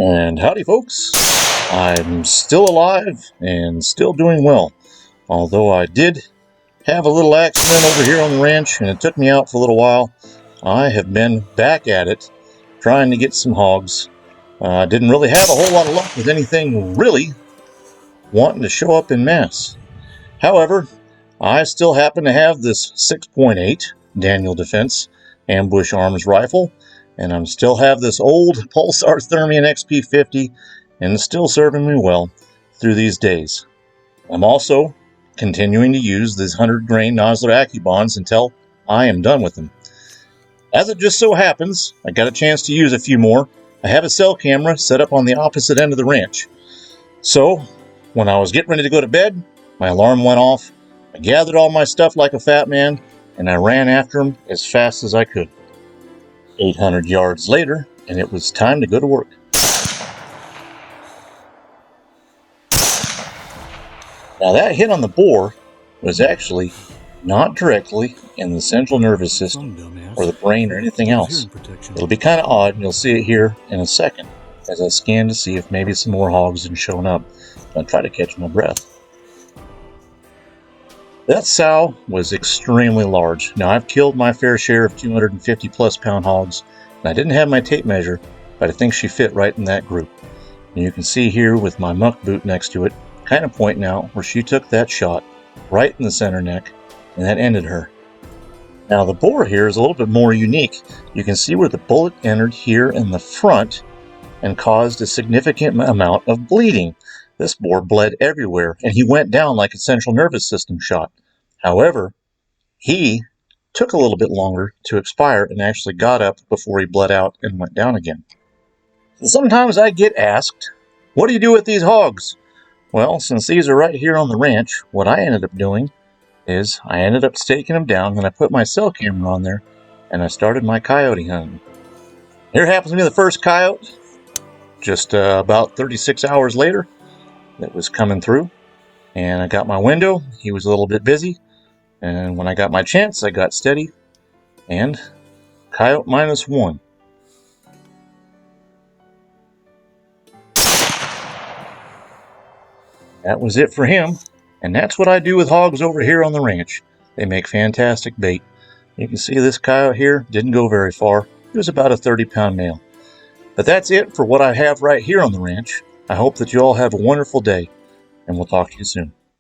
And howdy folks, I'm still alive and still doing well, although I did have a little accident over here on the ranch and it took me out for a little while. I have been back at it trying to get some hogs. I didn't really have a whole lot of luck with anything really wanting to show up in mass. However, I still happen to have this 6.8 Daniel Defense ambush arms rifle, and I still have this old Pulsar Thermion XP50, and it's still serving me well through these days. I'm also continuing to use these 100 grain Nosler AccuBonds until I am done with them. As it just so happens, I got a chance to use a few more. I have a cell camera set up on the opposite end of the ranch. So, when I was getting ready to go to bed, my alarm went off. I gathered all my stuff like a fat man, and I ran after him as fast as I could. 800 yards later, and it was time to go to work. Now that hit on the boar was actually not directly in the central nervous system or the brain or anything else. It'll be kind of odd, and you'll see it here in a second as I scan to see if maybe some more hogs had shown up. I'll try to catch my breath. That sow was extremely large. Now I've killed my fair share of 250 plus pound hogs, and I didn't have my tape measure, but I think she fit right in that group. And you can see here with my muck boot next to it, kind of pointing out where she took that shot, right in the center neck, and that ended her. Now the boar here is a little bit more unique. You can see where the bullet entered here in the front and caused a significant amount of bleeding. This boar bled everywhere, and he went down like a central nervous system shot. However, he took a little bit longer to expire and actually got up before he bled out and went down again. So sometimes I get asked, what do you do with these hogs? Well, since these are right here on the ranch, what I ended up doing is I ended up staking them down, and I put my cell camera on there, and I started my coyote hunting. Here happens to be the first coyote, just about 36 hours later, that was coming through, and I got my window. He was a little bit busy, and when I got my chance, I got steady, and coyote -1. That was it for him, and that's what I do with hogs over here on the ranch. They make fantastic bait. You can see this coyote here didn't go very far. He was about a 30-pound male. But that's it for what I have right here on the ranch. I hope that you all have a wonderful day, and we'll talk to you soon.